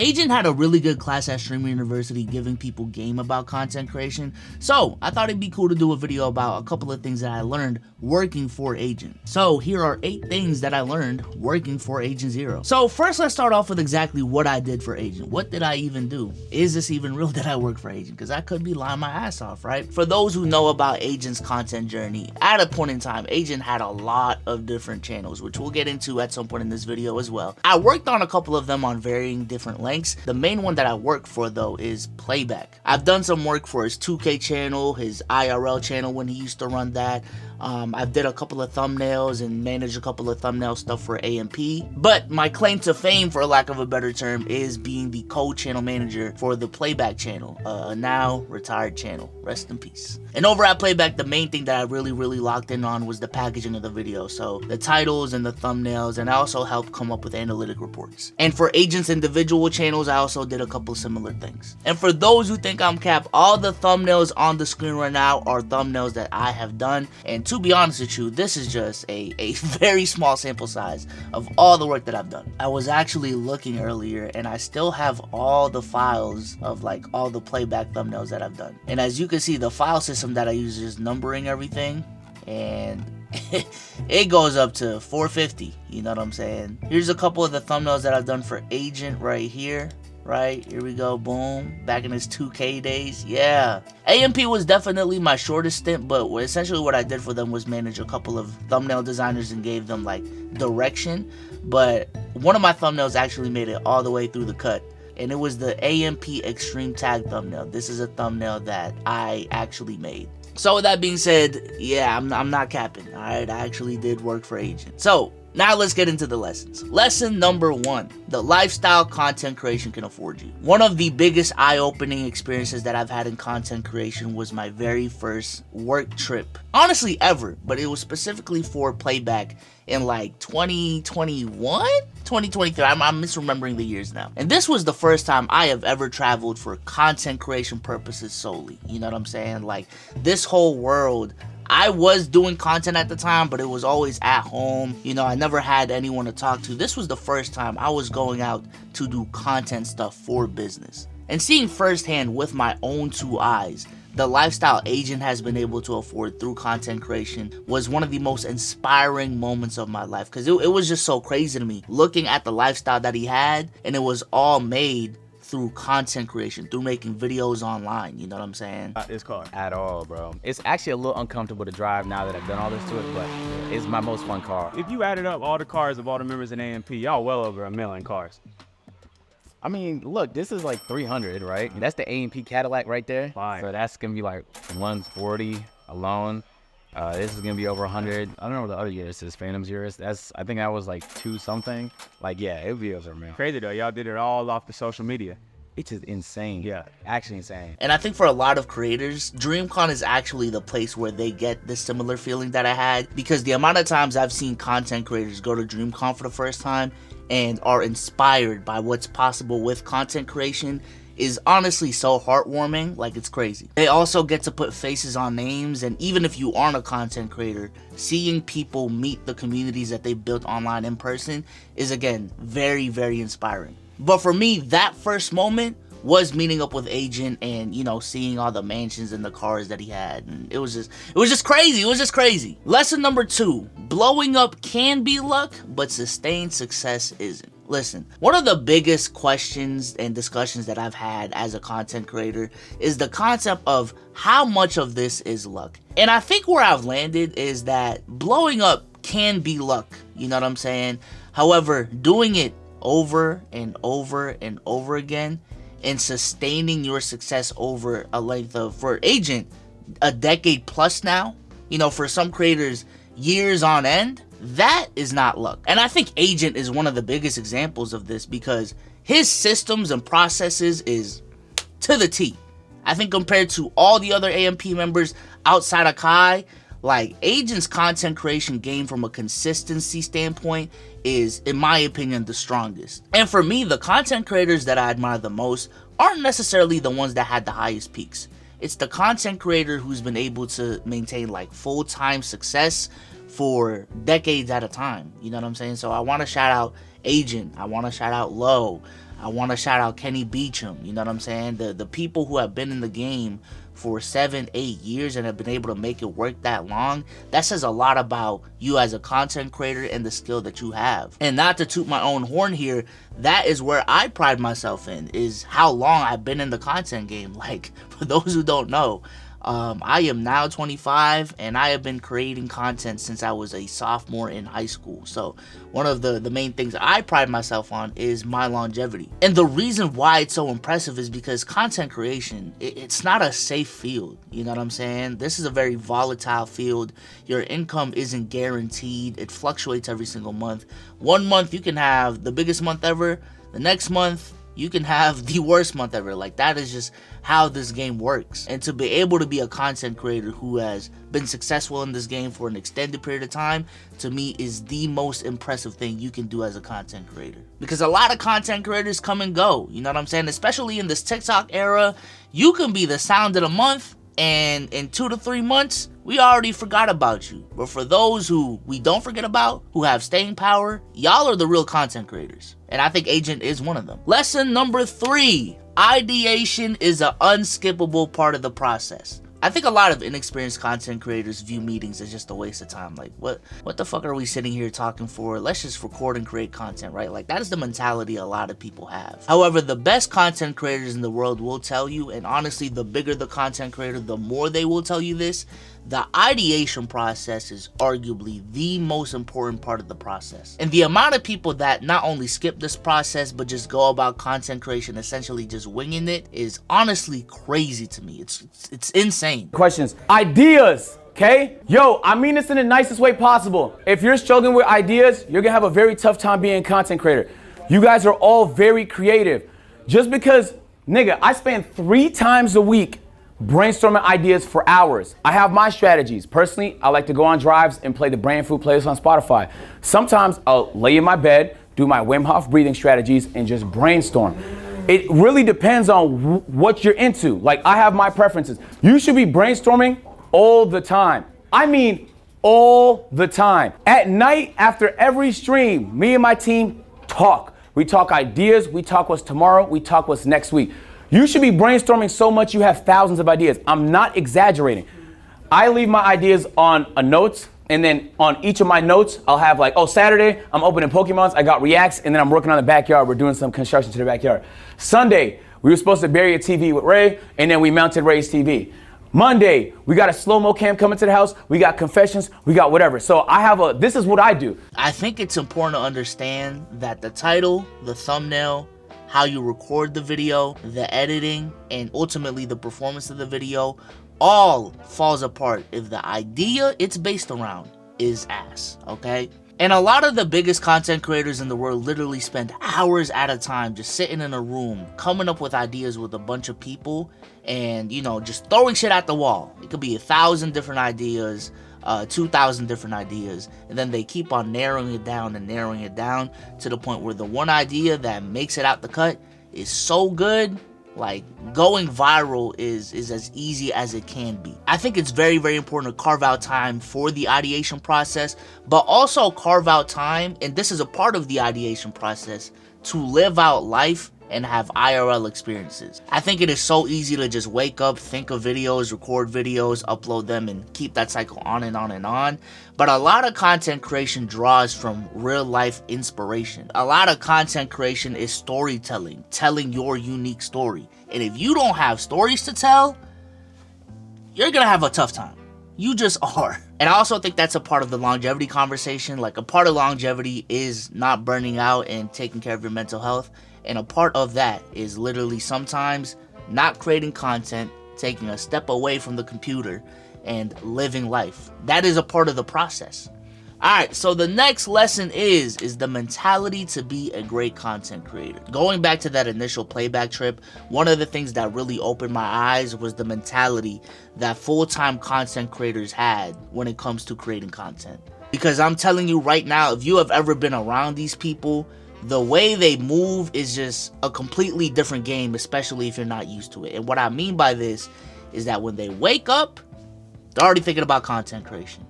Agent had a really good class at Streamer University giving people game about content creation, so I thought it'd be cool to do a video about a couple of things that I learned working for Agent. So here are 8 things that I learned working for Agent Zero. So first, let's start off with exactly what I did for Agent. What did I even do? Is this even real that I work for Agent? Because I could be lying my ass off, right? For those who know about Agent's content journey, at a point in time, Agent had a lot of different channels, which we'll get into at some point in this video as well. I worked on a couple of them on varying different lengths. The main one that I work for though is Playback. I've done some work for his 2K channel, his IRL channel when he used to run that. I've did a couple of thumbnails and managed a couple of thumbnail stuff for AMP. But my claim to fame, for lack of a better term, is being the co-channel manager for the Playback channel, a now retired channel. Rest in peace. And over at Playback, the main thing that I really locked in on was the packaging of the video. So the titles and the thumbnails, and I also helped come up with analytic reports. And for Agent's individual channels, I also did a couple similar things. And for those who think I'm cap, all the thumbnails on the screen right now are thumbnails that I have done. And to be honest with you, this is just a very small sample size of all the work that I've done. I was actually looking earlier and I still have all the files of like all the Playback thumbnails that I've done. And as you can see, the file system that I use is numbering everything, and it goes up to 450, you know what I'm saying? Here's a couple of the thumbnails that I've done for Agent right here. Right, here we go, boom, back in his 2K days, yeah. AMP was definitely my shortest stint, but essentially what I did for them was manage a couple of thumbnail designers and gave them like direction, but one of my thumbnails actually made it all the way through the cut, and it was the AMP Extreme Tag thumbnail. This is a thumbnail that I actually made. So with that being said, yeah, I'm not capping, alright, I actually did work for Agent. So now let's get into the lessons. Lesson number 1, the lifestyle content creation can afford you. One of the biggest eye-opening experiences that I've had in content creation was my very first work trip. Honestly, ever, but it was specifically for Playback in like 2021? 2023, I'm misremembering the years now. And this was the first time I have ever traveled for content creation purposes solely. You know what I'm saying? Like, this whole world, I was doing content at the time, but it was always at home. You know, I never had anyone to talk to. This was the first time I was going out to do content stuff for business. And seeing firsthand with my own 2 eyes, the lifestyle Agent has been able to afford through content creation was one of the most inspiring moments of my life. Because it was just so crazy to me, looking at the lifestyle that he had, and it was all made through content creation, through making videos online, you know what I'm saying? This car. At all, bro. It's actually a little uncomfortable to drive now that I've done all this to it, but it's my most fun car. If you added up all the cars of all the members in AMP, y'all well over 1 million cars. I mean, look, this is like 300, right? That's the AMP Cadillac right there. Fine. So that's gonna be like 140 alone. This is gonna be over 100. I don't know what the other years is. Phantom's years. I think that was like 2 something. Like, yeah, it would be over, man. Crazy though, y'all did it all off the social media. It's just insane. Yeah. Actually insane. And I think for a lot of creators, DreamCon is actually the place where they get this similar feeling that I had, because the amount of times I've seen content creators go to DreamCon for the first time and are inspired by what's possible with content creation is honestly so heartwarming, like it's crazy. They also get to put faces on names, and even if you aren't a content creator, seeing people meet the communities that they built online in person is, again, very inspiring. But for me, that first moment was meeting up with Agent and, you know, seeing all the mansions and the cars that he had, and it was just crazy. Lesson number 2, blowing up can be luck, but sustained success isn't. Listen, one of the biggest questions and discussions that I've had as a content creator is the concept of how much of this is luck. And I think where I've landed is that blowing up can be luck, you know what I'm saying? However, doing it over and over and over again and sustaining your success over a length of, for Agent, a decade plus now, you know, for some creators, years on end, that is not luck. And I think Agent is one of the biggest examples of this, because his systems and processes is to the T. I think compared to all the other AMP members outside of Kai, like, Agent's content creation game from a consistency standpoint is, in my opinion, the strongest. And for me, the content creators that I admire the most aren't necessarily the ones that had the highest peaks. It's the content creator who's been able to maintain like full-time success for decades at a time. You know what I'm saying? So I want to shout out Agent. I want to shout out Low. I want to shout out Kenny Beecham. You know what I'm saying? The people who have been in the game for 7-8 years and have been able to make it work that long, that says a lot about you as a content creator and the skill that you have. And not to toot my own horn here, that is where I pride myself in, is how long I've been in the content game. Like, for those who don't know, I am now 25 and I have been creating content since I was a sophomore in high school. So one of the main things I pride myself on is my longevity. And the reason why it's so impressive is because content creation, it's not a safe field. You know what I'm saying? This is a very volatile field. Your income isn't guaranteed. It fluctuates every single month. One month you can have the biggest month ever. The next month you can have the worst month ever. Like, that is just how this game works. And to be able to be a content creator who has been successful in this game for an extended period of time, to me, is the most impressive thing you can do as a content creator. Because a lot of content creators come and go, you know what I'm saying? Especially in this TikTok era, you can be the sound of the month, and in 2 to 3 months, we already forgot about you. But for those who we don't forget about, who have staying power, y'all are the real content creators. And I think Agent is one of them. Lesson number 3, ideation is an unskippable part of the process. I think a lot of inexperienced content creators view meetings as just a waste of time. Like, what the fuck are we sitting here talking for? Let's just record and create content, right? Like, that is the mentality a lot of people have. However, the best content creators in the world will tell you, and honestly, the bigger the content creator, the more they will tell you this, the ideation process is arguably the most important part of the process. And the amount of people that not only skip this process, but just go about content creation essentially just winging it is honestly crazy to me. It's insane. Questions. Ideas, okay? Yo, I mean this in the nicest way possible. If you're struggling with ideas, you're gonna have a very tough time being a content creator. You guys are all very creative. Just because, nigga, I spend 3 times a week brainstorming ideas for hours. I have my strategies. Personally, I like to go on drives and play the Brand Food playlist on Spotify. Sometimes I'll lay in my bed, do my Wim Hof breathing strategies, and just brainstorm. It really depends on what you're into. Like, I have my preferences. You should be brainstorming all the time. I mean, all the time. At night, after every stream, me and my team talk. We talk ideas, we talk what's tomorrow, we talk what's next week. You should be brainstorming so much you have thousands of ideas. I'm not exaggerating. I leave my ideas on a notes, and then on each of my notes, I'll have like, oh, Saturday, I'm opening Pokemons, I got reacts, and then I'm working on the backyard. We're doing some construction to the backyard. Sunday, we were supposed to bury a TV with Ray, and then we mounted Ray's TV. Monday, we got a slow-mo cam coming to the house, we got confessions, we got whatever. So this is what I do. I think it's important to understand that the title, the thumbnail, how you record the video, the editing, and ultimately the performance of the video all falls apart if the idea it's based around is ass, okay? And a lot of the biggest content creators in the world literally spend hours at a time just sitting in a room, coming up with ideas with a bunch of people and, you know, just throwing shit at the wall. It could be 1,000 different ideas, 2,000 different ideas, and then they keep on narrowing it down and narrowing it down to the point where the one idea that makes it out the cut is so good, like going viral is as easy as it can be. I think it's very, very important to carve out time for the ideation process, but also carve out time, and this is a part of the ideation process, to live out life and have IRL experiences. I think it is so easy to just wake up, think of videos, record videos, upload them, and keep that cycle on and on and on. But a lot of content creation draws from real life inspiration. A lot of content creation is storytelling, telling your unique story. And if you don't have stories to tell, you're gonna have a tough time. You just are. And I also think that's a part of the longevity conversation. Like, a part of longevity is not burning out and taking care of your mental health. And a part of that is literally sometimes not creating content, taking a step away from the computer, and living life. That is a part of the process. Alright, so the next lesson is the mentality to be a great content creator. Going back to that initial playback trip, one of the things that really opened my eyes was the mentality that full-time content creators had when it comes to creating content. Because I'm telling you right now, if you have ever been around these people, the way they move is just a completely different game, especially if you're not used to it. And what I mean by this is that when they wake up, they're already thinking about content creation.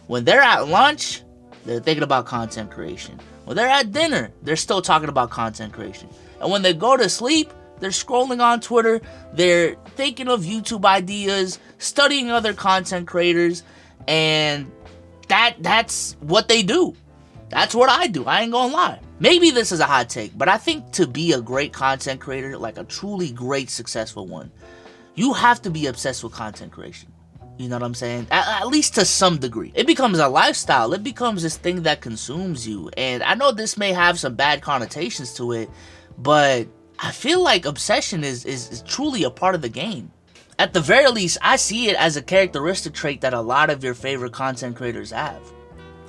When they're at lunch, they're thinking about content creation. When they're at dinner, they're still talking about content creation. And when they go to sleep, they're scrolling on Twitter, they're thinking of YouTube ideas, studying other content creators, and that's what they do. That's what I do. I ain't gonna lie. Maybe this is a hot take, but I think to be a great content creator, like a truly great, successful one, you have to be obsessed with content creation. You know what I'm saying? At least to some degree. It becomes a lifestyle. It becomes this thing that consumes you. And I know this may have some bad connotations to it, but I feel like obsession is truly a part of the game. At the very least, I see it as a characteristic trait that a lot of your favorite content creators have.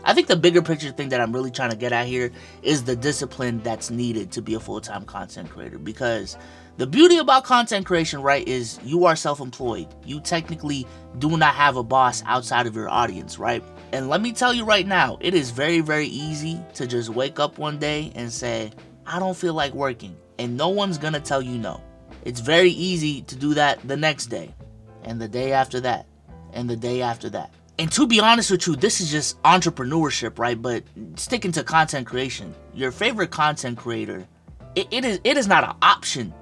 I think the bigger picture thing that I'm really trying to get at here is the discipline that's needed to be a full-time content creator, because the beauty about content creation, right, is you are self-employed. You technically do not have a boss outside of your audience, right? And let me tell you right now, it is very, very easy to just wake up one day and say, I don't feel like working, and no one's gonna tell you no. It's very easy to do that the next day, and the day after that, and the day after that. And to be honest with you, this is just entrepreneurship, right? But sticking to content creation, your favorite content creator, it is not an option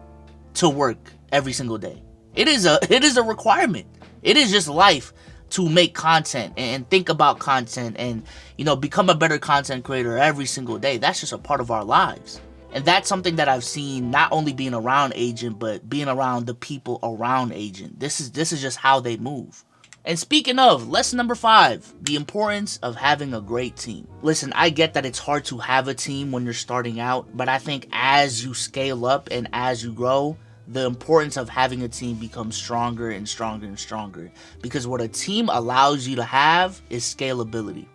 to work every single day. It is a requirement. It is just life to make content and think about content and, you know, become a better content creator every single day. That's just a part of our lives. And that's something that I've seen not only being around Agent, but being around the people around Agent. This is just how they move. And speaking of, lesson number 5, the importance of having a great team. Listen, I get that it's hard to have a team when you're starting out, but I think as you scale up and as you grow, the importance of having a team becomes stronger and stronger and stronger. Because what a team allows you to have is scalability.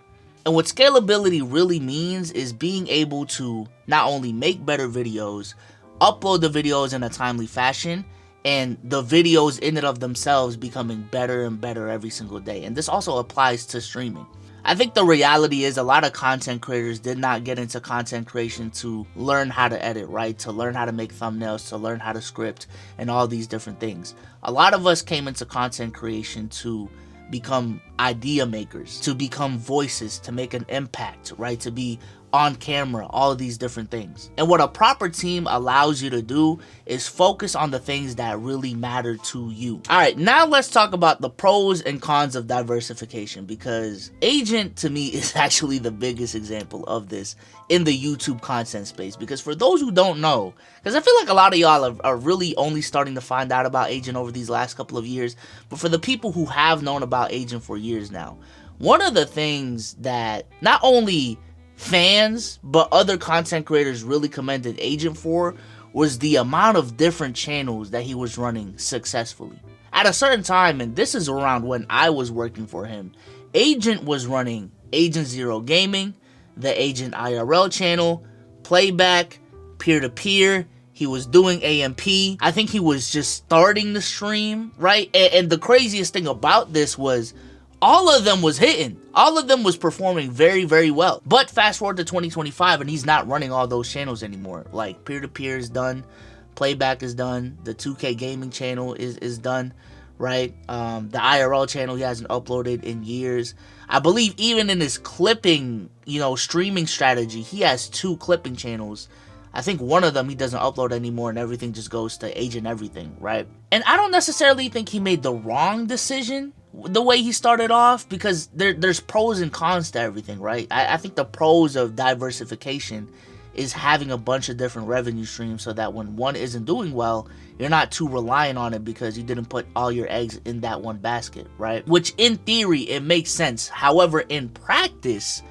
And what scalability really means is being able to not only make better videos, upload the videos in a timely fashion, and the videos in and of themselves becoming better and better every single day. And this also applies to streaming. I think the reality is a lot of content creators did not get into content creation to learn how to edit, right? To learn how to make thumbnails, to learn how to script, and all these different things. A lot of us came into content creation to become idea makers, to become voices, to make an impact, right? To be on camera, all of these different things. And what a proper team allows you to do is focus on the things that really matter to you. All right, now let's talk about the pros and cons of diversification, because Agent to me is actually the biggest example of this in the YouTube content space. Because for those who don't know, because I feel like a lot of y'all are really only starting to find out about Agent over these last couple of years, but for the people who have known about Agent for years now, one of the things that not only fans but other content creators really commended Agent for was the amount of different channels that he was running successfully. At a certain time, and this is around when I was working for him, Agent was running Agent Zero Gaming, the Agent IRL channel, Playback, Peer-to-Peer. He was doing AMP. I think he was just starting the stream, right? And the craziest thing about this was all of them was hitting. All of them was performing very, very well. But fast forward to 2025 and he's not running all those channels anymore. Like Peer-to-Peer is done. Playback is done. The 2K Gaming channel is done, right? The IRL channel he hasn't uploaded in years. I believe even in his clipping, you know, streaming strategy, he has 2 clipping channels. I think one of them he doesn't upload anymore and everything just goes to Agent Everything, right? And I don't necessarily think he made the wrong decision the way he started off, because there's pros and cons to everything, right? I think the pros of diversification is having a bunch of different revenue streams so that when one isn't doing well, you're not too reliant on it because you didn't put all your eggs in that one basket, right? Which in theory, it makes sense. However, in practice,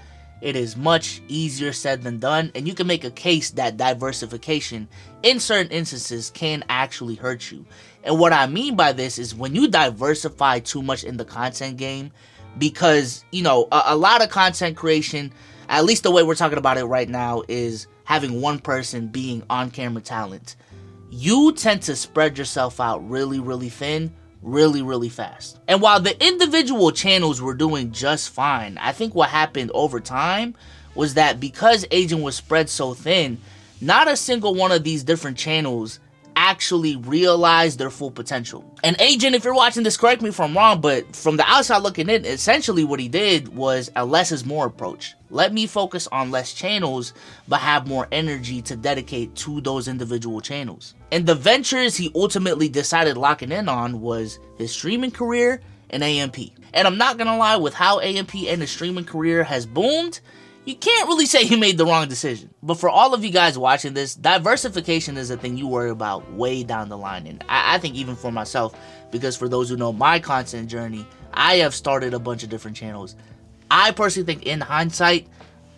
it is much easier said than done, and you can make a case that diversification in certain instances can actually hurt you. And what I mean by this is when you diversify too much in the content game, because, you know, a lot of content creation, at least the way we're talking about it right now, is having one person being on-camera talent. You tend to spread yourself out really, really thin, really, really fast. And while the individual channels were doing just fine, I think what happened over time was that because Agent was spread so thin, not a single one of these different channels actually realize their full potential. And Agent, if you're watching this, correct me if I'm wrong, but from the outside looking in, essentially what he did was a less is more approach. Let me focus on less channels, but have more energy to dedicate to those individual channels. And the ventures he ultimately decided locking in on was his streaming career and AMP. And I'm not gonna lie, with how AMP and his streaming career has boomed, you can't really say he made the wrong decision. But for all of you guys watching this, diversification is a thing you worry about way down the line. And I think even for myself, because for those who know my content journey, I have started a bunch of different channels. I personally think in hindsight,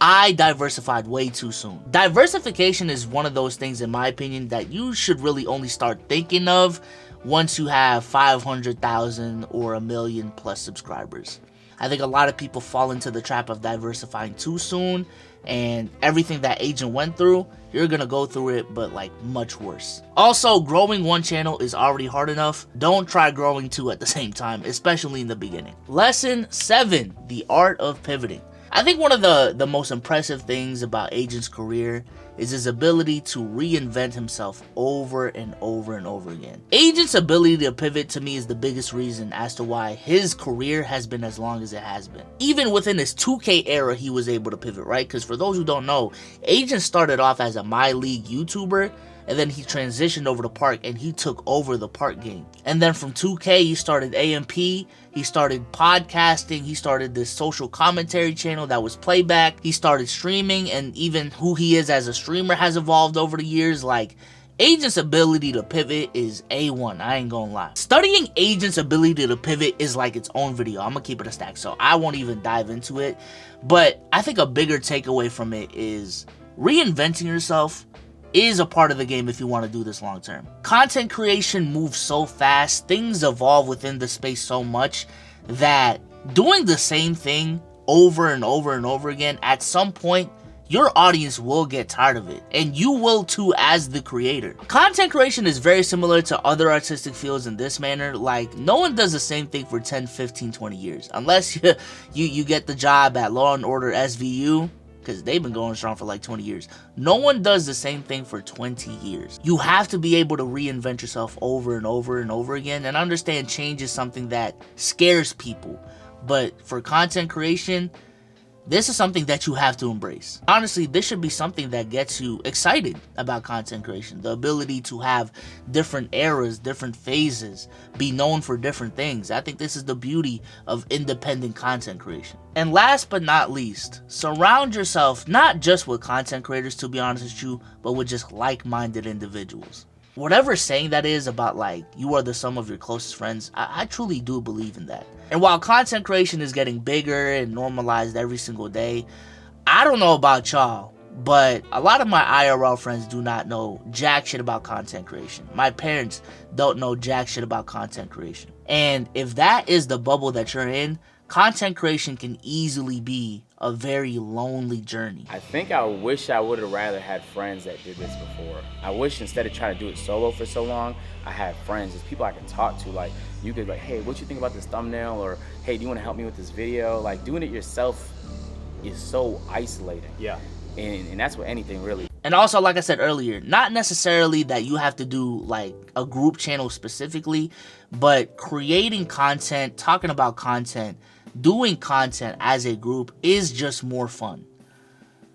I diversified way too soon. Diversification is one of those things, in my opinion, that you should really only start thinking of once you have 500,000 or 1 million plus subscribers. I think a lot of people fall into the trap of diversifying too soon, and everything that Agent went through, you're gonna go through it, but like much worse. Also, growing one channel is already hard enough. Don't try growing two at the same time, especially in the beginning. Lesson 7, the art of pivoting. I think one of the most impressive things about Agent's career is his ability to reinvent himself over and over and over again. Agent's ability to pivot to me is the biggest reason as to why his career has been as long as it has been. Even within his 2K era, he was able to pivot, right? Because for those who don't know, Agent started off as a My League YouTuber, and then he transitioned over to Park, and he took over the Park game. And then from 2K, he started AMP, he started podcasting, he started this social commentary channel that was playback, he started streaming, and even who he is as a streamer has evolved over the years. Like, Agent's ability to pivot is A1, I ain't gonna lie. Studying Agent's ability to pivot is like its own video. I'm gonna keep it a stack, so I won't even dive into it. But I think a bigger takeaway from it is reinventing yourself is a part of the game if you want to do this long term. Content creation moves so fast, things evolve within the space so much that doing the same thing over and over and over again, at some point, your audience will get tired of it, and you will too as the creator. Content creation is very similar to other artistic fields in this manner. Like, no one does the same thing for 10, 15, 20 years. Unless you get the job at Law & Order SVU, because they've been going strong for like 20 years. No one does the same thing for 20 years. You have to be able to reinvent yourself over and over and over again, and understand change is something that scares people. But for content creation, this is something that you have to embrace. Honestly, this should be something that gets you excited about content creation. The ability to have different eras, different phases, be known for different things. I think this is the beauty of independent content creation. And last but not least, surround yourself not just with content creators, to be honest with you, but with just like-minded individuals. Whatever saying that is about, like, you are the sum of your closest friends, I truly do believe in that. And while content creation is getting bigger and normalized every single day, I don't know about y'all, but a lot of my IRL friends do not know jack shit about content creation. My parents don't know jack shit about content creation. And if that is the bubble that you're in, content creation can easily be a very lonely journey. I think I wish I would have rather had friends that did this before. I wish instead of trying to do it solo for so long, I had friends, just people I can talk to. Like, you could like, hey, what you think about this thumbnail? Or, hey, do you want to help me with this video? Like, doing it yourself is so isolating. Yeah. And that's what anything really. And also, like I said earlier, not necessarily that you have to do like a group channel specifically, but creating content, talking about content, doing content as a group is just more fun.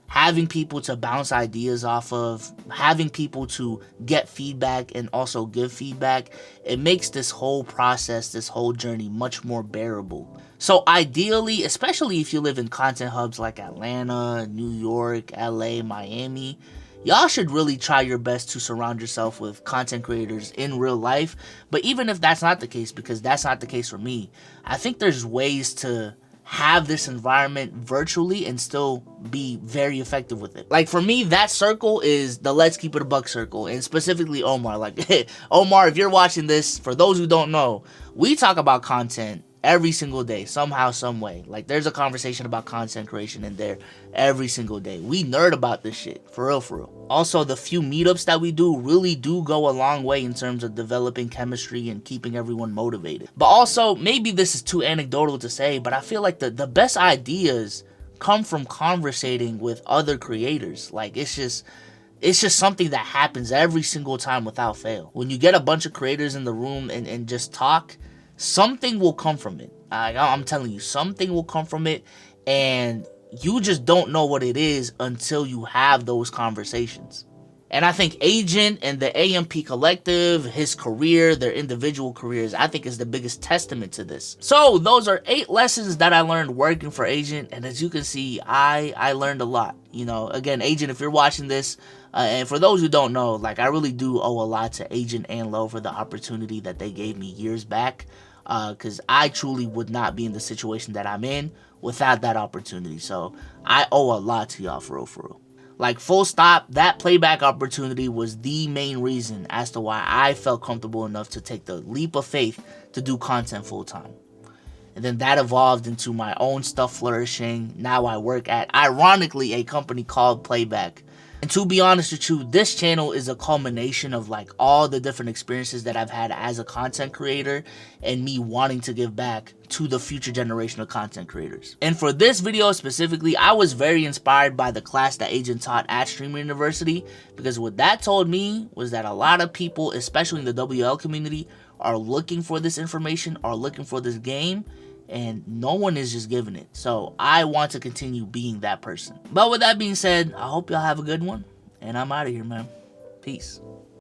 Having people to bounce ideas off of, having people to get feedback and also give feedback, it makes this whole process, this whole journey much more bearable. So ideally, especially if you live in content hubs like Atlanta, New York, LA, Miami, y'all should really try your best to surround yourself with content creators in real life. But even if that's not the case, because that's not the case for me, I think there's ways to have this environment virtually and still be very effective with it. Like for me, that circle is the Let's Keep It a Buck circle, and specifically Omar. Like, Omar, if you're watching this, for those who don't know, we talk about content every single day, somehow, some way. Like, there's a conversation about content creation in there every single day. We nerd about this shit, for real, for real. Also, the few meetups that we do really do go a long way in terms of developing chemistry and keeping everyone motivated. But also, maybe this is too anecdotal to say, but I feel like the best ideas come from conversating with other creators. Like, it's It's just something that happens every single time without fail. When you get a bunch of creators in the room and just talk, something will come from it. I'm telling you, something will come from it, and you just don't know what it is until you have those conversations. And I think Agent and the AMP collective, his career, their individual careers, I think is the biggest testament to this. So those are 8 lessons that I learned working for Agent. And as you can see, I learned a lot. You know, again, Agent, if you're watching this, and for those who don't know, like, I really do owe a lot to Agent and Low for the opportunity that they gave me years back. Because I truly would not be in the situation that I'm in without that opportunity. So I owe a lot to y'all, for real, for real. Like, full stop, that playback opportunity was the main reason as to why I felt comfortable enough to take the leap of faith to do content full time. And then that evolved into my own stuff flourishing. Now I work at, ironically, a company called Playback. And to be honest with you, this channel is a culmination of like all the different experiences that I've had as a content creator and me wanting to give back to the future generation of content creators. And for this video specifically, I was very inspired by the class that Agent taught at Streamer University, because what that told me was that a lot of people, especially in the WL community, are looking for this information, are looking for this game, and no one is just giving it. So I want to continue being that person. But with that being said, I hope y'all have a good one, and I'm out of here, man. Peace.